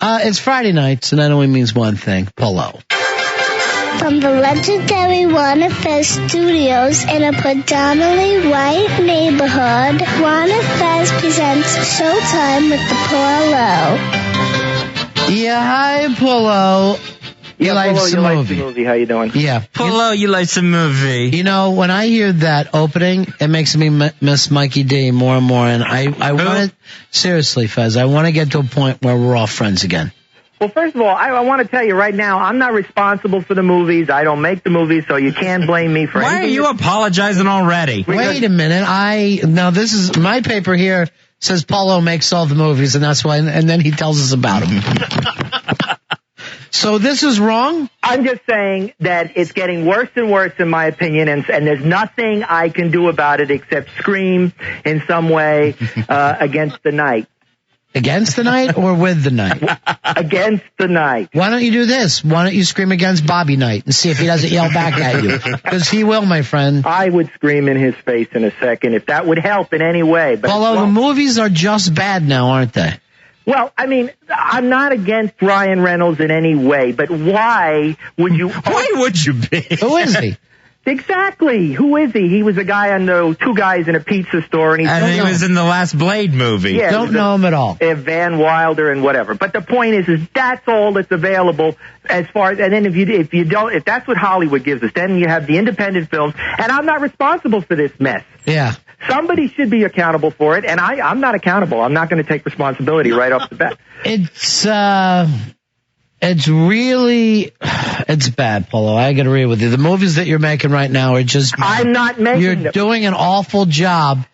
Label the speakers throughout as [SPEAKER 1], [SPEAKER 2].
[SPEAKER 1] It's Friday nights, and that only means one thing: Polo.
[SPEAKER 2] From the legendary Warner Fez Studios in a predominantly white neighborhood, Warner Fez presents Showtime with the Polo.
[SPEAKER 1] Yeah, hi, Polo. You like
[SPEAKER 3] Polo,
[SPEAKER 1] some
[SPEAKER 3] you
[SPEAKER 1] movie.
[SPEAKER 3] like the movie. How you doing?
[SPEAKER 1] Yeah.
[SPEAKER 4] Polo, you like some movie.
[SPEAKER 1] You know, when I hear that opening, it makes me miss Mikey D more and more. And I want to, seriously, Fez, I want to get to a point where we're all friends again.
[SPEAKER 3] Well, first of all, I want to tell you right now, I'm not responsible for the movies. I don't make the movies, so you can't blame me for anything.
[SPEAKER 4] Why are you apologizing already?
[SPEAKER 1] Wait a minute. Now this is, my paper here says Polo makes all the movies, and that's why, and then he tells us about them. So this is wrong?
[SPEAKER 3] I'm just saying that it's getting worse and worse in my opinion, and there's nothing I can do about it except scream in some way against the night.
[SPEAKER 1] Against the night or with the night?
[SPEAKER 3] Against the night.
[SPEAKER 1] Why don't you do this? Why don't you scream against Bobby Knight and see if he doesn't yell back at you? Because he will, my friend.
[SPEAKER 3] I would scream in his face in a second if that would help in any way. But
[SPEAKER 1] Polo, the movies are just bad now, aren't they?
[SPEAKER 3] Well, I mean, I'm not against Ryan Reynolds in any way, but why would you...
[SPEAKER 4] Why would you be?
[SPEAKER 1] Who is he?
[SPEAKER 3] Exactly. Who is he? He was a guy on the Two Guys in a Pizza Store, and
[SPEAKER 4] he was in the last Blade movie.
[SPEAKER 3] Yeah,
[SPEAKER 1] don't know him at all.
[SPEAKER 3] Van Wilder and whatever. But the point is that's all that's available as far as. And then if that's what Hollywood gives us, then you have the independent films, and I'm not responsible for this mess.
[SPEAKER 1] Yeah.
[SPEAKER 3] Somebody should be accountable for it, and I'm not accountable. I'm not going to take responsibility right off the bat.
[SPEAKER 1] It's bad, Polo. I gotta agree with you. The movies that you're making right now are just...
[SPEAKER 3] I'm not making them.
[SPEAKER 1] You're doing an awful job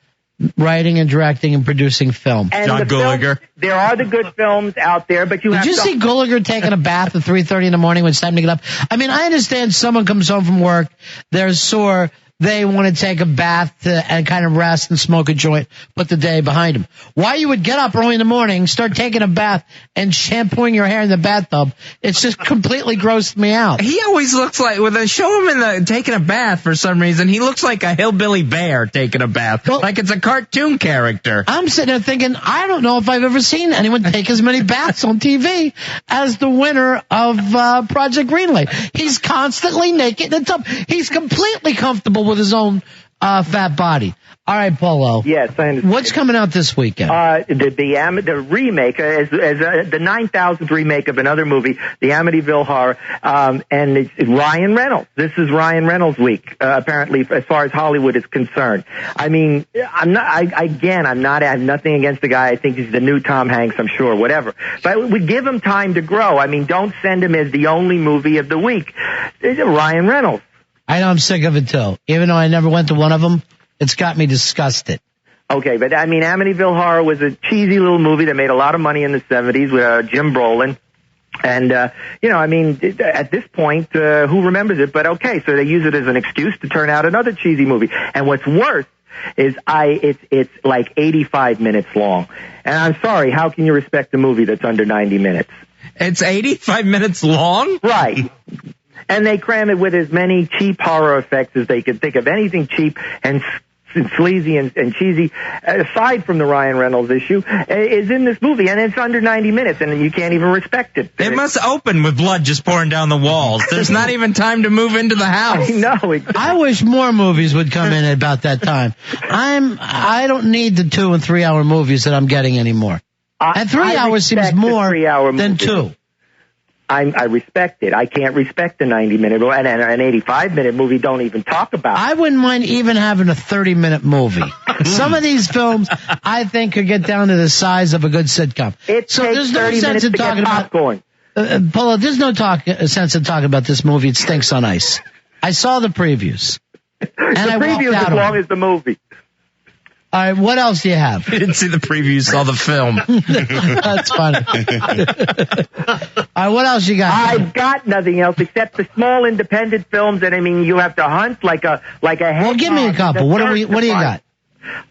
[SPEAKER 1] writing and directing and producing film.
[SPEAKER 3] And
[SPEAKER 4] John Gulager.
[SPEAKER 3] There are the good films out there, but
[SPEAKER 1] Did you see Gulager taking a bath at 3:30 in the morning when it's time to get up? I mean, I understand someone comes home from work, they're sore, they want to take a bath and kind of rest and smoke a joint, put the day behind them. Why you would get up early in the morning, start taking a bath, and shampooing your hair in the bathtub, it's just completely grossed me out.
[SPEAKER 4] He always looks like, when they show him taking a bath for some reason, he looks like a hillbilly bear taking a bath, like it's a cartoon character.
[SPEAKER 1] I'm sitting there thinking, I don't know if I've ever seen anyone take as many baths on TV as the winner of Project Greenlight. He's constantly naked in the tub. He's completely comfortable with his own fat body. All right, Polo.
[SPEAKER 3] Yes, I understand.
[SPEAKER 1] What's coming out this weekend?
[SPEAKER 3] The remake, as the 9,000th remake of another movie, the Amityville Horror, and it's Ryan Reynolds. This is Ryan Reynolds week, apparently, as far as Hollywood is concerned. I mean, I have nothing against the guy. I think he's the new Tom Hanks, I'm sure, whatever. But we give him time to grow. I mean, don't send him as the only movie of the week. It's Ryan Reynolds.
[SPEAKER 1] I know, I'm sick of it too. Even though I never went to one of them, it's got me disgusted.
[SPEAKER 3] Okay, but I mean, Amityville Horror was a cheesy little movie that made a lot of money in the 70s with Jim Brolin. And, I mean, at this point, who remembers it? But okay, so they use it as an excuse to turn out another cheesy movie. And what's worse is it's like 85 minutes long. And I'm sorry, how can you respect a movie that's under 90 minutes?
[SPEAKER 4] It's 85 minutes long?
[SPEAKER 3] Right. And they cram it with as many cheap horror effects as they could think of. Anything cheap and sleazy and cheesy, aside from the Ryan Reynolds issue, is in this movie. And it's under 90 minutes, and you can't even respect it.
[SPEAKER 4] It must open with blood just pouring down the walls. There's not even time to move into the house.
[SPEAKER 3] I know, exactly.
[SPEAKER 1] I wish more movies would come in at about that time. I don't need the 2 and 3 hour movies that I'm getting anymore. And 3 hours seems more than 2.
[SPEAKER 3] I respect it. I can't respect a 90-minute and an 85-minute movie. Don't even talk about it.
[SPEAKER 1] I wouldn't mind even having a 30-minute movie. Some of these films, I think, could get down to the size of a good sitcom.
[SPEAKER 3] So
[SPEAKER 1] there's no sense in talking about
[SPEAKER 3] popcorn.
[SPEAKER 1] Polo, there's no sense in talking about this movie. It stinks on ice. I saw the previews, and I walked
[SPEAKER 3] previews
[SPEAKER 1] out
[SPEAKER 3] as long as the movie.
[SPEAKER 1] All right, what else do you have?
[SPEAKER 4] You didn't see the preview, saw the film.
[SPEAKER 1] That's funny. All right, what else you got?
[SPEAKER 3] I've got nothing else except the small independent films that, I mean, you have to hunt like a hedgehog.
[SPEAKER 1] Well, give me a couple. What do you got?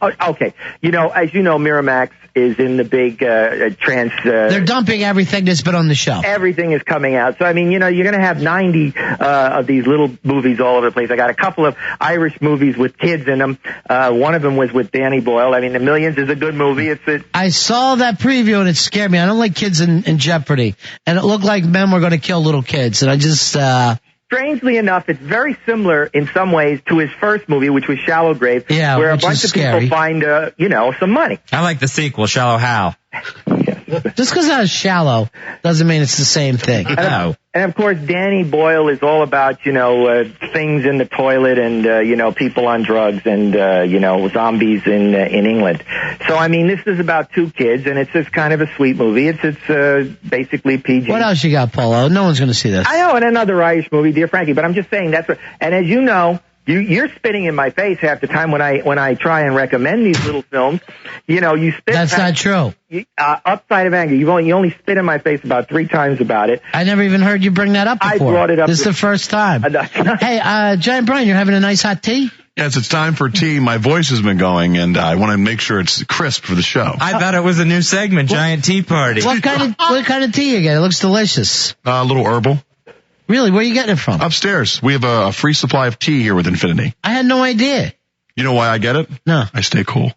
[SPEAKER 3] Okay. As you know, Miramax is in the big
[SPEAKER 1] They're dumping everything that's been on the shelf.
[SPEAKER 3] Everything is coming out. So, I mean, you're going to have 90 of these little movies all over the place. I got a couple of Irish movies with kids in them. One of them was with Danny Boyle. I mean, The Millions is a good movie.
[SPEAKER 1] I saw that preview and it scared me. I don't like kids in jeopardy. And it looked like men were going to kill little kids. And I just...
[SPEAKER 3] Strangely enough, it's very similar in some ways to his first movie, which was Shallow Grave, where a bunch of people find, some money.
[SPEAKER 4] I like the sequel, Shallow Hal.
[SPEAKER 1] Just because I was shallow doesn't mean it's the same thing.
[SPEAKER 4] No.
[SPEAKER 3] And of course, Danny Boyle is all about, things in the toilet and, people on drugs and, zombies in England. So, I mean, this is about two kids and it's just kind of a sweet movie. It's basically PG.
[SPEAKER 1] What else you got, Polo? No one's going to see this.
[SPEAKER 3] I know, and another Irish movie, Dear Frankie, but I'm just saying and as you know, you're spitting in my face half the time when I try and recommend these little films. You spit.
[SPEAKER 1] That's not true.
[SPEAKER 3] Upside of Anger. You only spit in my face about 3 times about it.
[SPEAKER 1] I never even heard you bring that up before.
[SPEAKER 3] I brought it up.
[SPEAKER 1] This is the first time. Hey, Giant Brian, you're having a nice hot tea?
[SPEAKER 5] Yes, it's time for tea. My voice has been going, and I want to make sure it's crisp for the show.
[SPEAKER 4] I thought it was a new segment, Giant Tea Party.
[SPEAKER 1] What kind of tea you get? It looks delicious.
[SPEAKER 5] A little herbal.
[SPEAKER 1] Really? Where are you getting it from?
[SPEAKER 5] Upstairs. We have a free supply of tea here with Infinity.
[SPEAKER 1] I had no idea.
[SPEAKER 5] You know why I get it?
[SPEAKER 1] No.
[SPEAKER 5] I stay cool.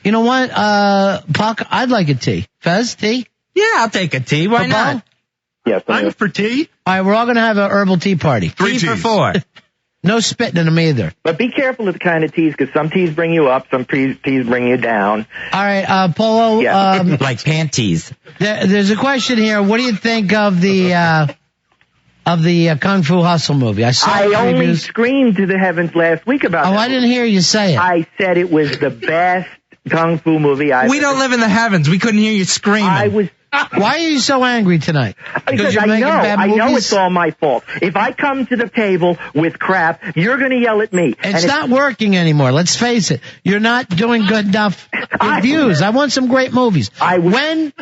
[SPEAKER 1] You know what, Puck? I'd like a tea. Fez, tea?
[SPEAKER 4] Yeah, I'll take a tea. Why not?
[SPEAKER 3] Yes,
[SPEAKER 5] I'm for tea.
[SPEAKER 1] All right, we're all going to have an herbal tea party.
[SPEAKER 5] 3
[SPEAKER 4] tea
[SPEAKER 5] teas.
[SPEAKER 4] for 4.
[SPEAKER 1] No spitting in them either.
[SPEAKER 3] But be careful of the kind of teas, because some teas bring you up, some teas bring you down.
[SPEAKER 1] All right, Polo.
[SPEAKER 3] Yeah.
[SPEAKER 4] Like panties.
[SPEAKER 1] There's a question here. What do you think of the Kung Fu Hustle movie?
[SPEAKER 3] I only screamed to the heavens last week about that.
[SPEAKER 1] I didn't hear you say it.
[SPEAKER 3] I said it was the best Kung Fu movie
[SPEAKER 4] We don't live in the heavens. We couldn't hear you screaming.
[SPEAKER 1] Why are you so angry tonight?
[SPEAKER 3] Because I know it's all my fault. If I come to the table with crap, you're going to yell at me.
[SPEAKER 1] It's not working anymore. Let's face it. You're not doing good enough reviews. I want some great movies. When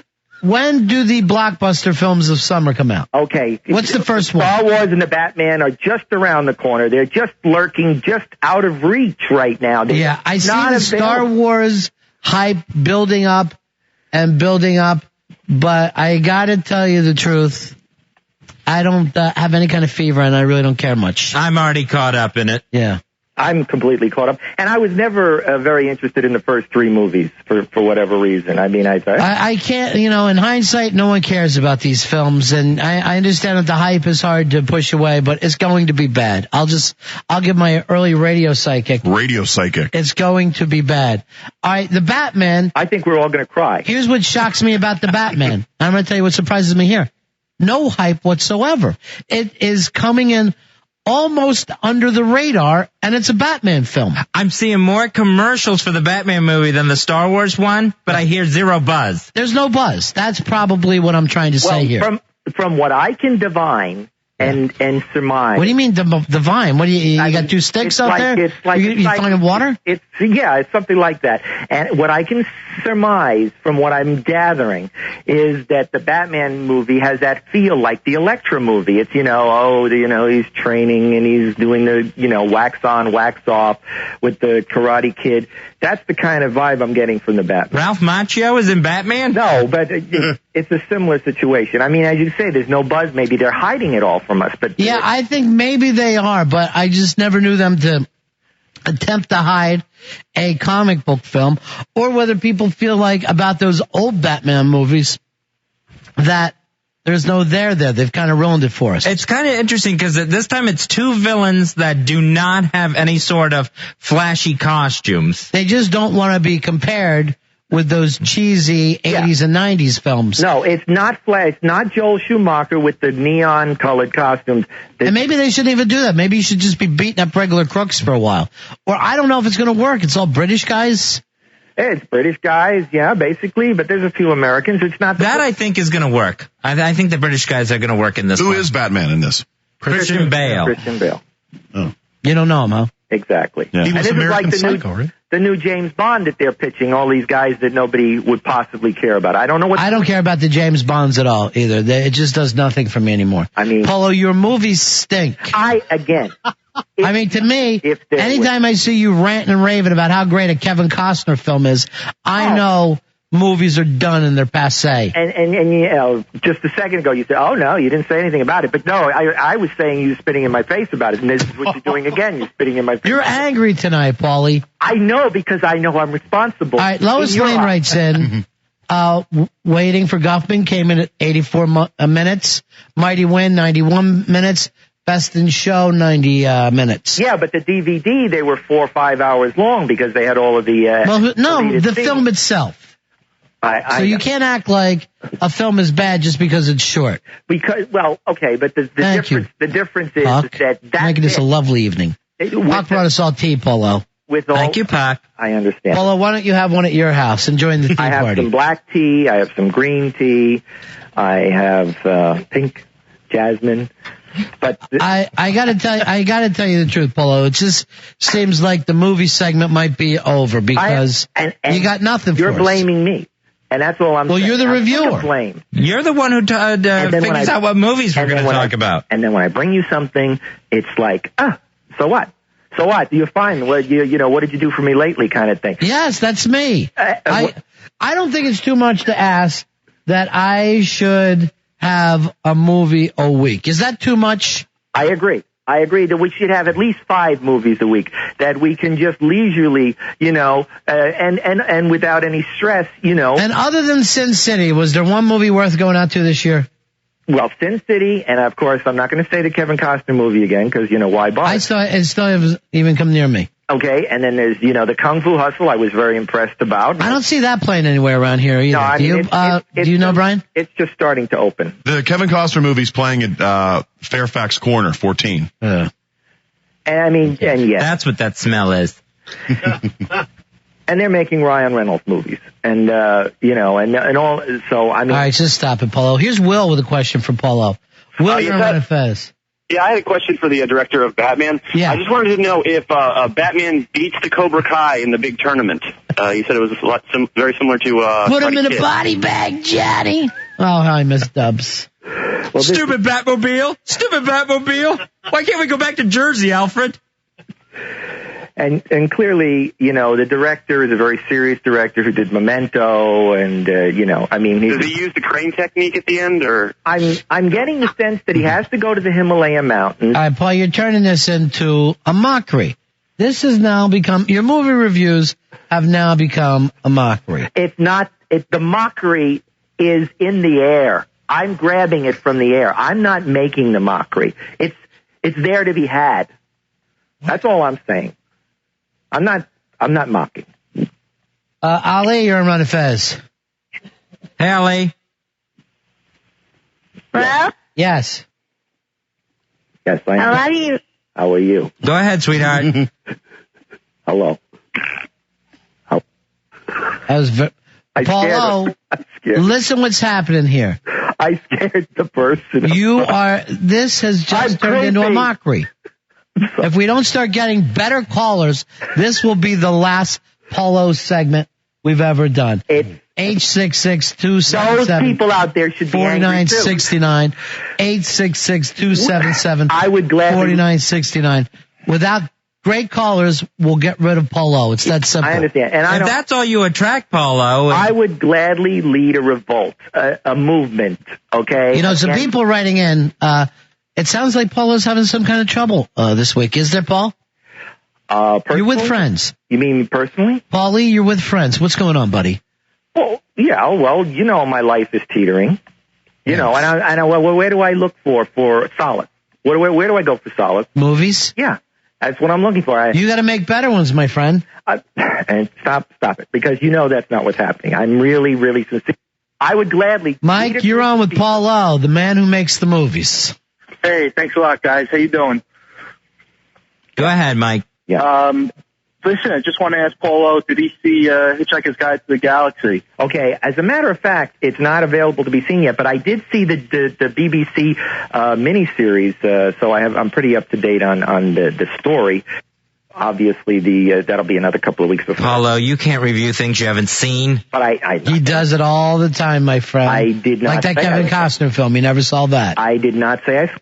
[SPEAKER 1] do the blockbuster films of summer come out?
[SPEAKER 3] Okay.
[SPEAKER 1] What's the first one?
[SPEAKER 3] Star Wars and the Batman are just around the corner. They're just lurking, just out of reach right now.
[SPEAKER 1] Yeah, I see the Star Wars hype building up, but I gotta tell you the truth. I don't have any kind of fever, and I really don't care much.
[SPEAKER 4] I'm already caught up in it.
[SPEAKER 1] Yeah.
[SPEAKER 3] I'm completely caught up. And I was never very interested in the first 3 movies for whatever reason. I mean, I
[SPEAKER 1] can't, in hindsight, no one cares about these films. And I understand that the hype is hard to push away, but it's going to be bad. I'll give my early radio psychic. It's going to be bad. All right, the Batman.
[SPEAKER 3] I think we're all going to cry.
[SPEAKER 1] Here's what shocks me about the Batman. I'm going to tell you what surprises me here. No hype whatsoever. It is coming in almost under the radar, and it's a Batman film.
[SPEAKER 4] I'm seeing more commercials for the Batman movie than the Star Wars one, but I hear zero buzz.
[SPEAKER 1] There's no buzz. That's probably what I'm trying to say here.
[SPEAKER 3] From what I can divine and surmise.
[SPEAKER 1] What do you mean divine? What do you got 2 sticks out there? You finding water?
[SPEAKER 3] It's something like that. And what I can surmise from what I'm gathering is that the Batman movie has that feel like the Elektra movie. It's, he's training and he's doing the, wax on, wax off with the Karate Kid. That's the kind of vibe I'm getting from the Batman.
[SPEAKER 4] Ralph Macchio is in Batman?
[SPEAKER 3] No, but it's a similar situation. I mean, as you say, there's no buzz. Maybe they're hiding it all from us. But
[SPEAKER 1] yeah, I think maybe they are, but I just never knew them to attempt to hide a comic book film, or whether people feel like about those old Batman movies that there's no there. They've kind of ruined it for us.
[SPEAKER 4] It's kind of interesting because at this time it's 2 villains that do not have any sort of flashy costumes.
[SPEAKER 1] They just don't want to be compared with those cheesy 80s and 90s films.
[SPEAKER 3] No, it's not Flash. It's not Joel Schumacher with the neon-colored costumes.
[SPEAKER 1] And maybe they shouldn't even do that. Maybe you should just be beating up regular crooks for a while. Or I don't know if it's going to work. It's all British guys.
[SPEAKER 3] It's British guys, yeah, basically, but there's a few Americans. It's not
[SPEAKER 4] that I think is going to work. I think the British guys are going to work in this.
[SPEAKER 5] Who is Batman in this?
[SPEAKER 4] Christian Bale.
[SPEAKER 3] Christian Bale.
[SPEAKER 5] Oh.
[SPEAKER 1] You don't know him, huh?
[SPEAKER 3] Exactly.
[SPEAKER 5] Yeah. He was
[SPEAKER 3] and this
[SPEAKER 5] American
[SPEAKER 3] is like
[SPEAKER 5] Psycho, right?
[SPEAKER 3] The new James Bond that they're pitching, all these guys that nobody would possibly care about. I don't know what...
[SPEAKER 1] I don't care about the James Bonds at all, either. It just does nothing for me anymore.
[SPEAKER 3] I mean...
[SPEAKER 1] Polo, your movies stink.
[SPEAKER 3] Again,
[SPEAKER 1] I mean, to me, anytime I see you ranting and raving about how great a Kevin Costner film is, I know movies are done and they're passé.
[SPEAKER 3] And you know, just a second ago you said, oh no, you didn't say anything about it. But no, I was saying you were spitting in my face about it, and this is what you're doing again. You're spitting in my face.
[SPEAKER 1] You're angry tonight, Paulie.
[SPEAKER 3] I know, because I know I'm responsible.
[SPEAKER 1] All right, Lois Lane writes in, Waiting for Guffman came in at 84 minutes. Mighty Wind, 91 minutes. Best in Show, 90 minutes.
[SPEAKER 3] Yeah, but the DVD, they were 4 or 5 hours long because they had all of the...
[SPEAKER 1] the film itself. So you can't act like a film is bad just because it's short.
[SPEAKER 3] Because, well, okay, but the difference is that
[SPEAKER 1] making this a lovely evening. Puck brought us all tea, Polo.
[SPEAKER 4] Thank you, Puck.
[SPEAKER 3] I understand.
[SPEAKER 1] Polo, why don't you have one at your house? Enjoying the tea party.
[SPEAKER 3] I have some black tea. I have some green tea. I have pink jasmine. But
[SPEAKER 1] I gotta tell you the truth, Polo. It just seems like the movie segment might be over because you got nothing for us.
[SPEAKER 3] You're blaming me. And that's all I'm saying.
[SPEAKER 1] Well, you're the reviewer.
[SPEAKER 3] Blame.
[SPEAKER 4] You're the one who figures out what movies we're going to talk about.
[SPEAKER 3] And then when I bring you something, it's like, so what? So what? You're fine. Well, you know, what did you do for me lately kind of thing.
[SPEAKER 1] Yes, that's me. I don't think it's too much to ask that I should have a movie a week. Is that too much?
[SPEAKER 3] I agree that we should have at least 5 movies a week that we can just leisurely, you know, and without any stress, you know.
[SPEAKER 1] And other than Sin City, was there one movie worth going out to this year?
[SPEAKER 3] Well, Sin City, and of course, I'm not going to say the Kevin Costner movie again because, you know, why bother?
[SPEAKER 1] It still hasn't even come near me.
[SPEAKER 3] Okay, and then there's, you know, the Kung Fu Hustle I was very impressed about.
[SPEAKER 1] I don't see that playing anywhere around here either.
[SPEAKER 3] No, I mean,
[SPEAKER 1] do you know, Brian?
[SPEAKER 3] It's just starting to open.
[SPEAKER 5] The Kevin Costner movie's playing at Fairfax Corner, 14.
[SPEAKER 3] And I mean, and yes.
[SPEAKER 4] That's what that smell is.
[SPEAKER 3] And they're making Ryan Reynolds movies. And, you know, and all, so I mean.
[SPEAKER 1] All right, just stop it, Polo. Here's Will with a question for Polo. Will, you're on Fez.
[SPEAKER 6] Yeah, I had a question for the director of Batman.
[SPEAKER 1] Yeah.
[SPEAKER 6] I just wanted to know if Batman beats the Cobra Kai in the big tournament. You said it was a lot very similar to
[SPEAKER 1] Put him in a body bag, Johnny. Oh, hi, Miss Dubs.
[SPEAKER 4] Well, Stupid Batmobile! Stupid Batmobile! Why can't we go back to Jersey, Alfred?
[SPEAKER 3] And clearly, you know, the director is a very serious director who did Memento, and you know, I mean,
[SPEAKER 6] does he use the crane technique at the end, or?
[SPEAKER 3] I'm getting the sense that he has to go to the Himalaya mountains.
[SPEAKER 1] All right, Paul, you're turning this into a mockery. This has now become, your movie reviews have now become a mockery.
[SPEAKER 3] It's not. The mockery is in the air. I'm grabbing it from the air. I'm not making the mockery. It's there to be had. That's all I'm saying. I'm not mocking.
[SPEAKER 1] Ali, you're on Run Fez.
[SPEAKER 4] Hey, Ali.
[SPEAKER 2] Hello?
[SPEAKER 1] Yes.
[SPEAKER 3] Yes, I am.
[SPEAKER 2] I love you.
[SPEAKER 3] How are you?
[SPEAKER 4] Go ahead, sweetheart.
[SPEAKER 3] Hello.
[SPEAKER 1] That was Paulo, listen what's happening here.
[SPEAKER 3] I scared the person.
[SPEAKER 1] This has just turned into a mockery. If we don't start getting better callers, this will be the last Polo segment we've ever done. 866-277.
[SPEAKER 3] Those people out there should be angry too.
[SPEAKER 1] 4969. 866-277.
[SPEAKER 3] I would gladly.
[SPEAKER 1] 4969. Without great callers, we'll get rid of Polo. It's that simple.
[SPEAKER 3] I understand. And
[SPEAKER 4] if that's all you attract, Polo.
[SPEAKER 3] I would gladly lead a revolt, a movement, okay?
[SPEAKER 1] You know, some people writing in, it sounds like Polo's having some kind of trouble this week. Is there, Paul? You're with friends.
[SPEAKER 3] You mean personally?
[SPEAKER 1] Paulie, you're with friends. What's going on, buddy?
[SPEAKER 3] Well, yeah, well, you know my life is teetering. You know, and I know, well, where do I look for solace? Where do I go for solace?
[SPEAKER 1] Movies?
[SPEAKER 3] Yeah, that's what I'm looking for.
[SPEAKER 1] You got to make better ones, my friend.
[SPEAKER 3] And stop it, because you know that's not what's happening. I'm really, really sincere. I would gladly.
[SPEAKER 1] Mike, you're on with Paulo, the man who makes the movies.
[SPEAKER 6] Hey, thanks a lot, guys. How you doing?
[SPEAKER 4] Go ahead, Mike.
[SPEAKER 3] Yeah.
[SPEAKER 6] Listen, I just want to ask Paulo, did he see Hitchhiker's Guide to the Galaxy?
[SPEAKER 3] Okay, as a matter of fact, it's not available to be seen yet, but I did see the BBC miniseries, so I'm pretty up to date on the story. Obviously, that'll be another couple of weeks before.
[SPEAKER 4] Paulo, you can't review things you haven't seen.
[SPEAKER 3] But
[SPEAKER 1] he does it all the time, my friend.
[SPEAKER 3] I did not.
[SPEAKER 1] Like that Kevin Costner film, you never saw that.
[SPEAKER 3] I did not say I.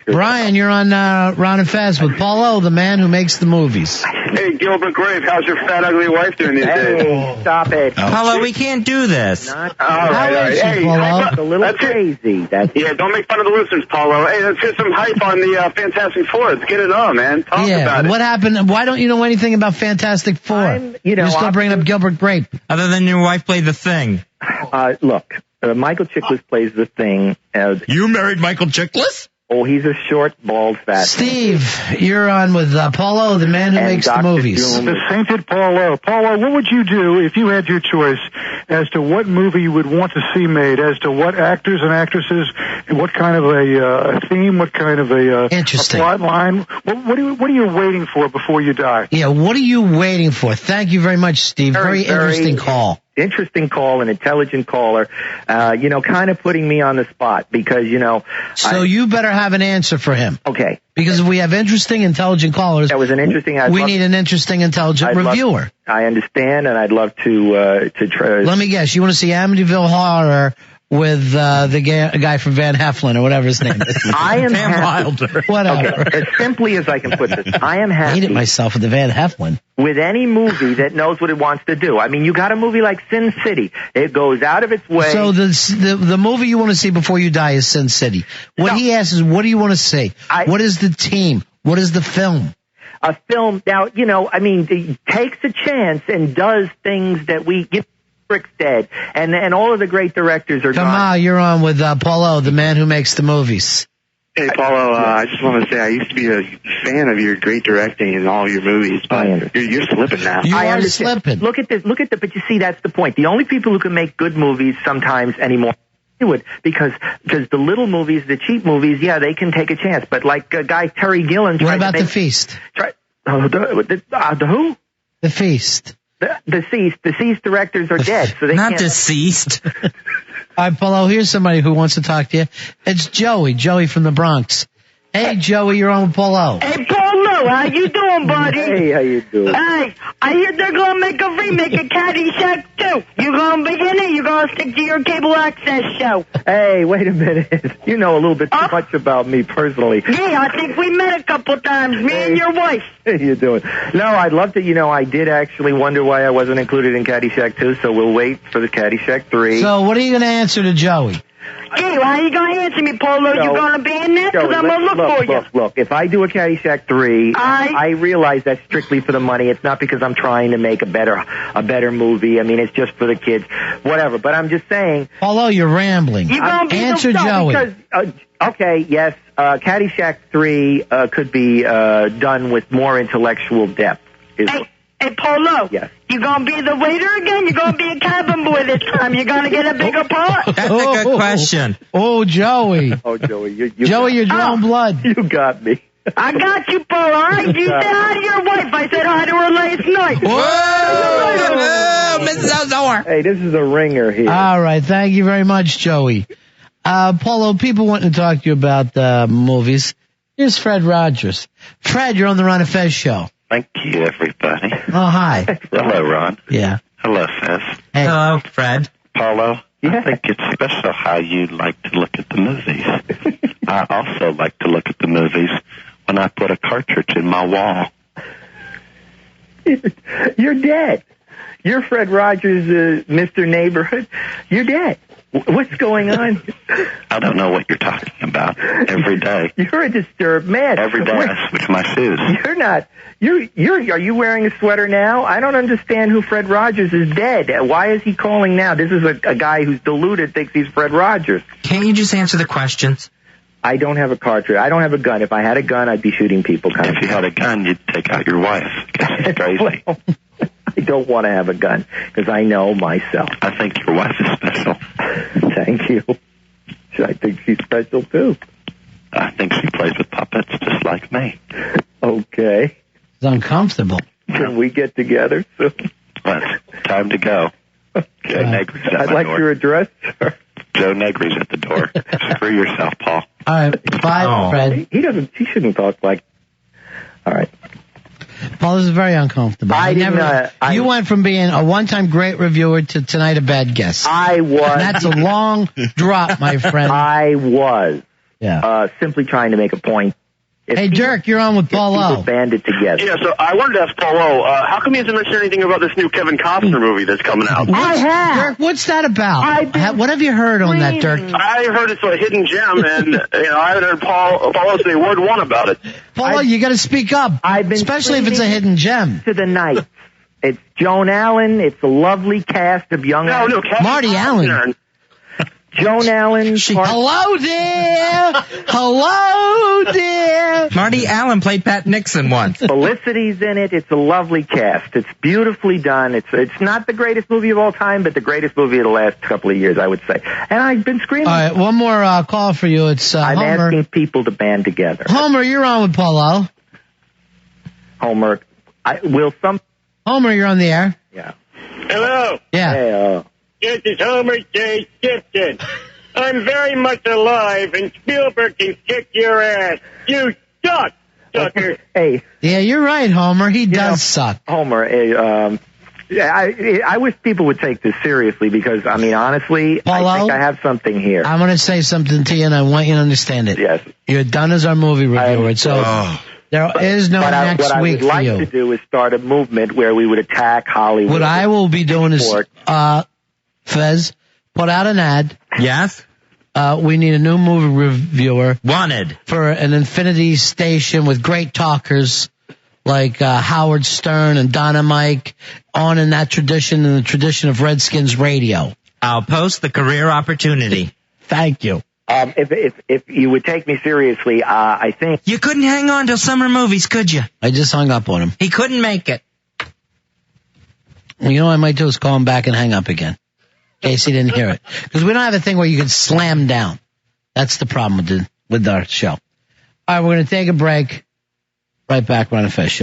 [SPEAKER 1] Brian, you're on Ron and Fez with Paulo, the man who makes the movies.
[SPEAKER 6] Hey, Gilbert Grape, how's your fat, ugly wife doing these days?
[SPEAKER 3] Hey, stop it.
[SPEAKER 4] Paulo, we can't do this.
[SPEAKER 3] Not
[SPEAKER 6] All right. Hey,
[SPEAKER 1] Paulo?
[SPEAKER 3] a little crazy.
[SPEAKER 6] yeah, don't make fun of the listeners, Paulo. Hey, let's get some hype on the Fantastic Four. Let's get it on, man. Talk about it.
[SPEAKER 1] What happened? Why don't you know anything about Fantastic Four? You're still bringing up Gilbert Grape.
[SPEAKER 4] Other than your wife played the Thing.
[SPEAKER 3] Look, Michael Chiklis plays the Thing.
[SPEAKER 5] You married Michael Chiklis?
[SPEAKER 3] Oh, he's a short, bald, fat.
[SPEAKER 1] Steve, you're on with Paulo, the man who makes the movies.
[SPEAKER 3] Doom.
[SPEAKER 7] The sainted Paulo. Paulo, what would you do if you had your choice as to what movie you would want to see made, as to what actors and actresses, what kind of a theme, what kind of a plot line? What are you waiting for before you die?
[SPEAKER 1] Yeah, what are you waiting for? Thank you very much, Steve. Very interesting call.
[SPEAKER 3] Interesting call, an intelligent caller, kind of putting me on the spot because,
[SPEAKER 1] So you better have an answer for him.
[SPEAKER 3] Okay.
[SPEAKER 1] Because if we have interesting, intelligent callers,
[SPEAKER 3] that was an interesting.
[SPEAKER 1] We need an interesting, intelligent reviewer.
[SPEAKER 3] I understand, and I'd love to try.
[SPEAKER 1] Let me guess. You want to see Amityville Horror with the guy from Van Heflin or whatever his name is?
[SPEAKER 3] I am
[SPEAKER 1] Wilder. Whatever.
[SPEAKER 3] Okay, as simply as I can put this, I am happy.
[SPEAKER 1] I hate it myself with the Van Heflin.
[SPEAKER 3] With any movie that knows what it wants to do. I mean, you got a movie like Sin City. It goes out of its way.
[SPEAKER 1] So the movie you want to see before you die is Sin City. What he asks is, what do you want to see? What is the team? What is the film?
[SPEAKER 3] A film, now, it takes a chance and does things that we get. Rick's dead, and all of the great directors are gone.
[SPEAKER 1] Kamal, you're on with Paulo, the man who makes the movies.
[SPEAKER 8] Hey, Paulo, I just want to say I used to be a fan of your great directing in all your movies, but you're slipping now.
[SPEAKER 1] You are slipping.
[SPEAKER 3] Look at this, but you see, that's the point. The only people who can make good movies sometimes anymore Hollywood, because the little movies, the cheap movies, yeah, they can take a chance, but like guy Terry Gilliam.
[SPEAKER 1] What about The Feast?
[SPEAKER 3] The who?
[SPEAKER 1] The Feast.
[SPEAKER 3] Deceased directors are dead, so they
[SPEAKER 4] not
[SPEAKER 3] can't.
[SPEAKER 4] deceased.
[SPEAKER 1] All right, Paulo, here's somebody who wants to talk to you. It's Joey from the Bronx. Hey, Joey, you're on with Paulo.
[SPEAKER 9] Hey, Paulo, how you doing, buddy?
[SPEAKER 3] Hey, how you doing?
[SPEAKER 9] Hey, I hear they're going to make a remake of Caddyshack 2. You going to be in it? You going to stick to your cable access show?
[SPEAKER 3] Hey, wait a minute. You know a little bit too much about me personally.
[SPEAKER 9] Yeah, I think we met a couple times, me and your wife.
[SPEAKER 3] How you doing? No, I'd love to. I did actually wonder why I wasn't included in Caddyshack 2, so we'll wait for the Caddyshack 3.
[SPEAKER 1] So what are you going to answer to Joey?
[SPEAKER 9] Hey, how you going to answer me, Paulo? You going to be in there? Because I'm going to look for you.
[SPEAKER 3] Look, if I do a Caddyshack 3, I realize that's strictly for the money. It's not because I'm trying to make a better movie. I mean, it's just for the kids. Whatever. But I'm just saying.
[SPEAKER 1] Paulo, you're rambling.
[SPEAKER 9] You going to be
[SPEAKER 1] answer Joey.
[SPEAKER 3] Because, okay, yes, Caddyshack 3 could be done with more intellectual depth.
[SPEAKER 9] Hey, Paulo.
[SPEAKER 3] Yes.
[SPEAKER 9] You gonna be the waiter again? You gonna be a cabin boy this time? You gonna get a bigger part?
[SPEAKER 4] That's a good question.
[SPEAKER 1] Oh, Joey.
[SPEAKER 3] Oh, Joey.
[SPEAKER 1] Joey, you're drawing blood.
[SPEAKER 3] You got me.
[SPEAKER 9] I got you, Paulo. All right, you said hi to your wife. I said hi to her last night.
[SPEAKER 4] Whoa! Mrs. Ozor.
[SPEAKER 3] Hey, this is a ringer here.
[SPEAKER 1] All right. Thank you very much, Joey. Paulo, people wanting to talk to you about movies. Here's Fred Rogers. Fred, you're on the Ron and Fez show.
[SPEAKER 10] Thank you, everybody.
[SPEAKER 1] Oh, hi.
[SPEAKER 10] Hello, Ron.
[SPEAKER 1] Yeah.
[SPEAKER 10] Hello, Fez.
[SPEAKER 1] Hey.
[SPEAKER 4] Hello, Fred.
[SPEAKER 10] Paulo, I think it's special how you like to look at the movies. I also like to look at the movies when I put a cartridge in my wall.
[SPEAKER 3] You're dead. You're Fred Rogers, Mr. Neighborhood. You're dead. What's going on?
[SPEAKER 10] I don't know what you're talking about every day.
[SPEAKER 3] You're a disturbed man.
[SPEAKER 10] Every day I switch my shoes.
[SPEAKER 3] You're not. Are you wearing a sweater now? I don't understand who Fred Rogers is dead. Why is he calling now? This is a guy who's deluded, thinks he's Fred Rogers.
[SPEAKER 4] Can't you just answer the questions?
[SPEAKER 3] I don't have a cartridge. I don't have a gun. If I had a gun, I'd be shooting people.
[SPEAKER 10] If you had a gun, you'd take out your wife. It's crazy.
[SPEAKER 3] Well, I don't want to have a gun because I know myself.
[SPEAKER 10] I think your wife is special.
[SPEAKER 3] Thank you. I think she's special, too.
[SPEAKER 10] I think she plays with puppets just like me.
[SPEAKER 3] Okay.
[SPEAKER 1] It's uncomfortable.
[SPEAKER 3] Can we get together soon?
[SPEAKER 10] Well, time to go. Joe Negri's at
[SPEAKER 3] I'd
[SPEAKER 10] my
[SPEAKER 3] like
[SPEAKER 10] door.
[SPEAKER 3] your address, sir.
[SPEAKER 10] Joe Negri's at the door. Screw yourself, Paul.
[SPEAKER 1] All right. Bye, Fred.
[SPEAKER 3] He shouldn't talk like. All right.
[SPEAKER 1] Paul, this is very uncomfortable. You went from being a one-time great reviewer to tonight a bad guest.
[SPEAKER 3] I was.
[SPEAKER 1] And that's a long drop, my friend.
[SPEAKER 3] I was. simply trying to make a point.
[SPEAKER 1] Hey, Dirk, you're on with Paul O.
[SPEAKER 3] People banded together.
[SPEAKER 6] Yeah, so I wanted to ask Paul O, how come he hasn't mentioned anything about this new Kevin Costner movie that's coming out?
[SPEAKER 3] I have.
[SPEAKER 1] Dirk, what's that about? What have you heard on that, Dirk?
[SPEAKER 6] I heard it's a hidden gem, and I haven't heard Paul O say word one about it.
[SPEAKER 1] Paul O, you got to speak up, especially if it's a hidden gem.
[SPEAKER 3] To the night. It's Joan Allen. It's a lovely cast of young actors.
[SPEAKER 1] Marty Allen.
[SPEAKER 3] Joan Allen.
[SPEAKER 1] Hello there. Hello there.
[SPEAKER 4] Marty Allen played Pat Nixon once.
[SPEAKER 3] Felicity's in it. It's a lovely cast. It's beautifully done. It's not the greatest movie of all time, but the greatest movie of the last couple of years, I would say. And I've been screaming.
[SPEAKER 1] All right, one more call for you. It's
[SPEAKER 3] I'm
[SPEAKER 1] Homer.
[SPEAKER 3] asking people to band together.
[SPEAKER 1] Homer, you're on with Paul O.
[SPEAKER 3] Homer,
[SPEAKER 1] Homer, you're on the air.
[SPEAKER 3] Yeah.
[SPEAKER 6] Hello.
[SPEAKER 1] Yeah.
[SPEAKER 3] Hey,
[SPEAKER 6] This is Homer J. Simpson. I'm very much alive, and Spielberg can kick your ass. You suck, sucker.
[SPEAKER 3] Hey.
[SPEAKER 1] Yeah, you're right, Homer. He does suck.
[SPEAKER 3] Homer, I wish people would take this seriously because, I mean, honestly,
[SPEAKER 1] Paulo,
[SPEAKER 3] I think I have something here.
[SPEAKER 1] I'm going to say something to you, and I want you to understand it.
[SPEAKER 3] Yes.
[SPEAKER 1] You're done as our movie reviewer, there is no next week for you.
[SPEAKER 3] What I would like to do is start a movement where we would attack Hollywood.
[SPEAKER 1] What I will be doing is, Fez, put out an ad.
[SPEAKER 4] Yes?
[SPEAKER 1] We need a new movie reviewer.
[SPEAKER 4] Wanted.
[SPEAKER 1] For an Infinity station with great talkers like Howard Stern and Donna Mike, on in that tradition, in the tradition of Redskins radio.
[SPEAKER 4] I'll post the career opportunity.
[SPEAKER 1] Thank you.
[SPEAKER 3] If you would take me seriously, I think...
[SPEAKER 4] You couldn't hang on till summer movies, could you?
[SPEAKER 1] I just hung up on him.
[SPEAKER 4] He couldn't make it.
[SPEAKER 1] You know what I might do is call him back and hang up again. In case he didn't hear it. Because we don't have a thing where you can slam down. That's the problem with our show. All right, we're going to take a break. Right back, Ron and Fez Show.